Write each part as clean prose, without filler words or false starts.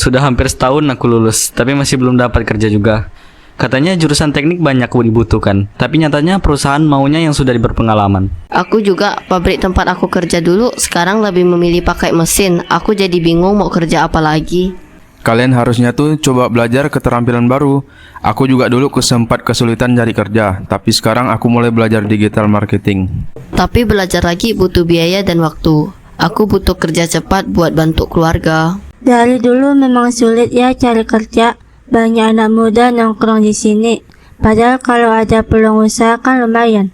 Sudah hampir setahun aku lulus, tapi masih belum dapat kerja juga. Katanya jurusan teknik banyak dibutuhkan, tapi nyatanya perusahaan maunya yang sudah berpengalaman. Aku juga, pabrik tempat aku kerja dulu sekarang lebih memilih pakai mesin. Aku jadi bingung mau kerja apa lagi. Kalian harusnya tuh coba belajar keterampilan baru. Aku juga dulu sempat kesulitan cari kerja, tapi sekarang aku mulai belajar digital marketing. Tapi belajar lagi butuh biaya dan waktu. Aku butuh kerja cepat buat bantu keluarga. Dari dulu memang sulit ya cari kerja. Banyak anak muda nongkrong di sini. Padahal kalau ada peluang usaha kan lumayan.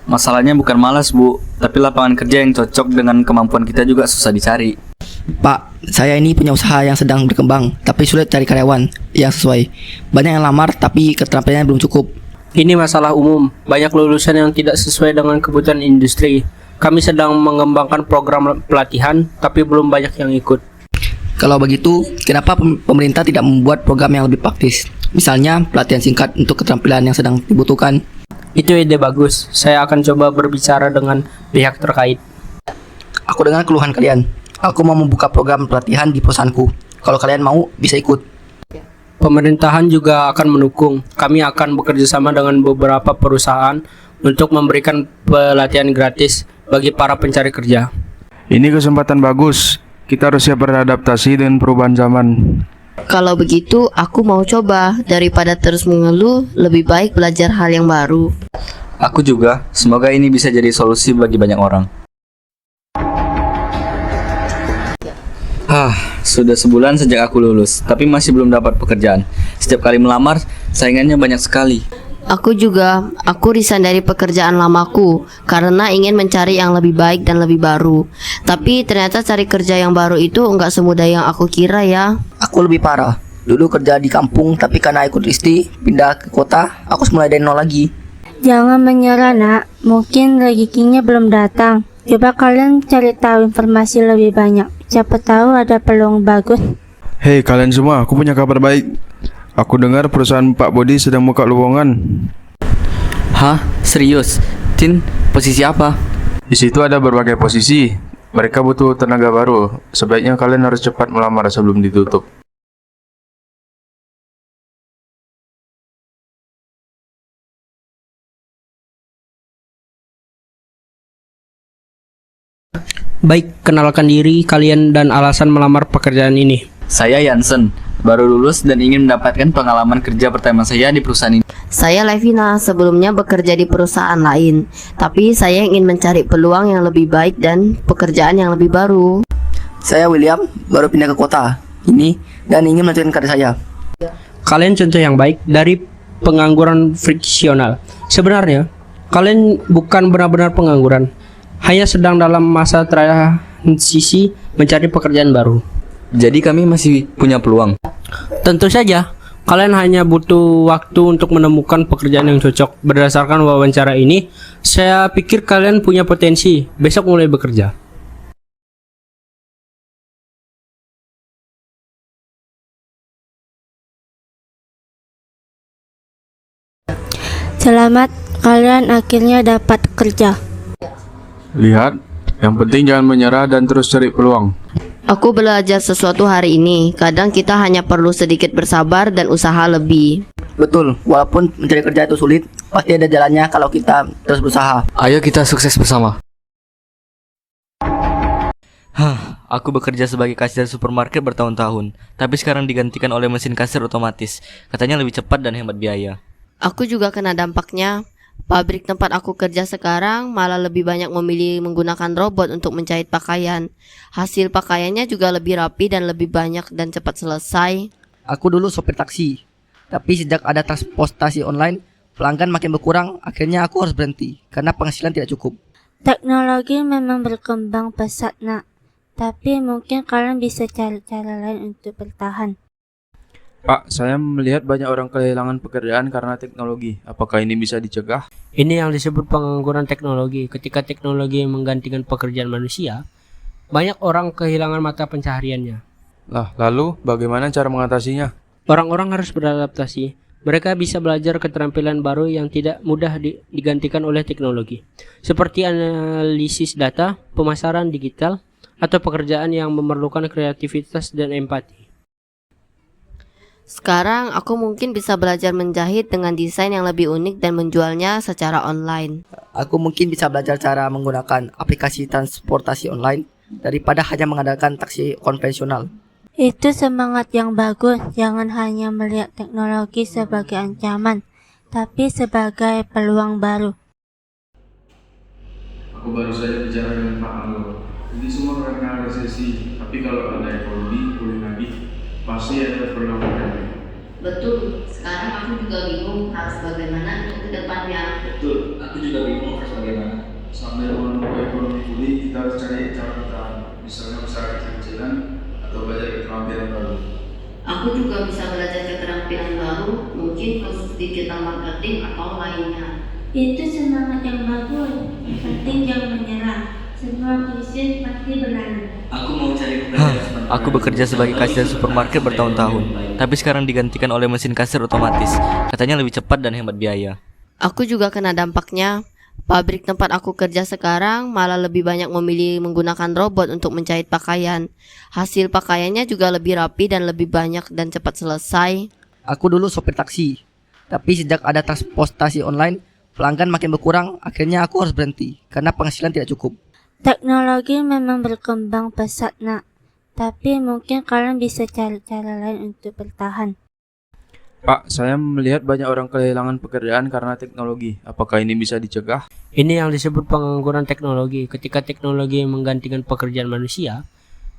Masalahnya bukan malas, Bu, tapi lapangan kerja yang cocok dengan kemampuan kita juga susah dicari. Pak, saya ini punya usaha yang sedang berkembang, tapi sulit cari karyawan yang sesuai. Banyak yang lamar, tapi keterampilannya belum cukup. Ini masalah umum, banyak lulusan yang tidak sesuai dengan kebutuhan industri. Kami sedang mengembangkan program pelatihan, tapi belum banyak yang ikut. Kalau begitu, kenapa pemerintah tidak membuat program yang lebih praktis? Misalnya, pelatihan singkat untuk keterampilan yang sedang dibutuhkan. Itu ide bagus, saya akan coba berbicara dengan pihak terkait. Aku dengar keluhan kalian. Aku mau membuka program pelatihan di perusahaanku. Kalau kalian mau, bisa ikut. Pemerintahan juga akan mendukung. Kami akan bekerja sama dengan beberapa perusahaan untuk memberikan pelatihan gratis bagi para pencari kerja. Ini kesempatan bagus. Kita harus siap beradaptasi dengan perubahan zaman. Kalau begitu, aku mau coba. Daripada terus mengeluh, lebih baik belajar hal yang baru. Aku juga, semoga ini bisa jadi solusi bagi banyak orang. Sudah sebulan sejak aku lulus, tapi masih belum dapat pekerjaan. Setiap kali melamar, saingannya banyak sekali. Aku juga, aku resign dari pekerjaan lamaku karena ingin mencari yang lebih baik dan lebih baru. Tapi ternyata cari kerja yang baru itu enggak semudah yang aku kira ya. Aku lebih parah. Dulu kerja di kampung, tapi karena ikut istri, pindah ke kota, aku harus mulai dari nol lagi. Jangan menyerah nak, mungkin rezekinya belum datang. Coba kalian cari tahu informasi lebih banyak. Siapa tahu ada peluang bagus. Hei kalian semua, aku punya kabar baik. Aku dengar perusahaan Pak Bodi sedang buka lowongan. Hah? Serius? Tin, posisi apa? Di situ ada berbagai posisi. Mereka butuh tenaga baru. Sebaiknya kalian harus cepat melamar sebelum ditutup. Baik, kenalkan diri kalian dan alasan melamar pekerjaan ini. Saya Yansen, baru lulus dan ingin mendapatkan pengalaman kerja pertama saya di perusahaan ini. Saya Levina, sebelumnya bekerja di perusahaan lain. Tapi saya ingin mencari peluang yang lebih baik dan pekerjaan yang lebih baru. Saya William, baru pindah ke kota ini dan ingin melanjutkan karir saya. Kalian contoh yang baik dari pengangguran friksional. Sebenarnya, kalian bukan benar-benar pengangguran, hanya sedang dalam masa transisi mencari pekerjaan baru. Jadi kami masih punya peluang. Tentu saja, kalian hanya butuh waktu untuk menemukan pekerjaan yang cocok. Berdasarkan wawancara ini, saya pikir kalian punya potensi. Besok mulai bekerja. Selamat, kalian akhirnya dapat kerja. Lihat, yang penting jangan menyerah dan terus cari peluang. Aku belajar sesuatu hari ini. Kadang kita hanya perlu sedikit bersabar dan usaha lebih. Betul, walaupun mencari kerja itu sulit, pasti ada jalannya kalau kita terus berusaha. Ayo kita sukses bersama. Aku bekerja sebagai kasir supermarket bertahun-tahun, tapi sekarang digantikan oleh mesin kasir otomatis. Katanya lebih cepat dan hemat biaya. Aku juga kena dampaknya. Pabrik tempat aku kerja sekarang malah lebih banyak memilih menggunakan robot untuk menjahit pakaian. Hasil pakaiannya juga lebih rapi dan lebih banyak dan cepat selesai. Aku dulu sopir taksi, tapi sejak ada transportasi online, pelanggan makin berkurang. Akhirnya aku harus berhenti karena penghasilan tidak cukup. Teknologi memang berkembang pesat nak, tapi mungkin kalian bisa cari cara lain untuk bertahan. Pak, saya melihat banyak orang kehilangan pekerjaan karena teknologi. Apakah ini bisa dicegah? Ini yang disebut pengangguran teknologi. Ketika teknologi menggantikan pekerjaan manusia, banyak orang kehilangan mata pencahariannya. Lah, lalu bagaimana cara mengatasinya? Orang-orang harus beradaptasi. Mereka bisa belajar keterampilan baru yang tidak mudah digantikan oleh teknologi, seperti analisis data, pemasaran digital, atau pekerjaan yang memerlukan kreativitas dan empati. Sekarang aku mungkin bisa belajar menjahit dengan desain yang lebih unik dan menjualnya secara online. Aku mungkin bisa belajar cara menggunakan aplikasi transportasi online daripada hanya mengandalkan taksi konvensional. Itu semangat yang bagus. Jangan hanya melihat teknologi sebagai ancaman, tapi sebagai peluang baru. Aku baru saja bicara dengan Pak Anggo. Ini semua karena resesi. Tapi kalau ada ekonomi pulih lagi, pasti ada peluang baru. Betul, sekarang aku juga bingung harus bagaimana untuk ke depannya. Betul, aku juga bingung harus bagaimana. Sambil menunggu ekonomi pulih, kita harus cari cara bertahan. Misalnya usaha kecil-kecilan atau belajar keterampilan baru. Aku juga bisa belajar keterampilan baru, mungkin kursus digital marketing atau lainnya. Itu semangat yang bagus. Penting jangan menyerah. Semua krisis pasti berlalu. Aku mau cari pekerjaan sementara. Aku bekerja sebagai kasir supermarket bertahun-tahun, tapi sekarang digantikan oleh mesin kasir otomatis. Katanya lebih cepat dan hemat biaya. Aku juga kena dampaknya. Pabrik tempat aku kerja sekarang malah lebih banyak memilih menggunakan robot untuk menjahit pakaian. Hasil pakaiannya juga lebih rapi dan lebih banyak dan cepat selesai. Aku dulu sopir taksi, tapi sejak ada transportasi online, pelanggan makin berkurang. Akhirnya aku harus berhenti karena penghasilan tidak cukup. Teknologi memang berkembang pesat, nak. Tapi mungkin kalian bisa cari cara lain untuk bertahan. Pak, saya melihat banyak orang kehilangan pekerjaan karena teknologi. Apakah ini bisa dicegah? Ini yang disebut pengangguran teknologi. Ketika teknologi menggantikan pekerjaan manusia,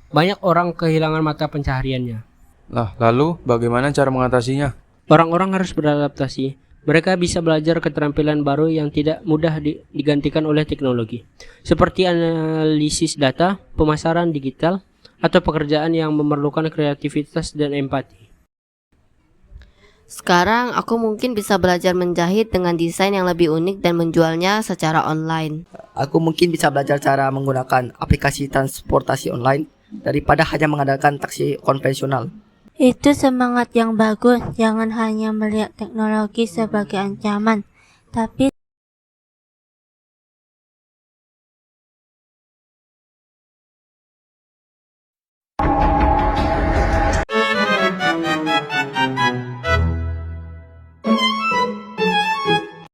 banyak orang kehilangan mata pencahariannya. Lah, lalu bagaimana cara mengatasinya? Orang-orang harus beradaptasi. Mereka bisa belajar keterampilan baru yang tidak mudah digantikan oleh teknologi, seperti analisis data, pemasaran digital, atau pekerjaan yang memerlukan kreativitas dan empati. Sekarang aku mungkin bisa belajar menjahit dengan desain yang lebih unik dan menjualnya secara online. Aku mungkin bisa belajar cara menggunakan aplikasi transportasi online daripada hanya mengandalkan taksi konvensional. Itu semangat yang bagus. Jangan hanya melihat teknologi sebagai ancaman, tapi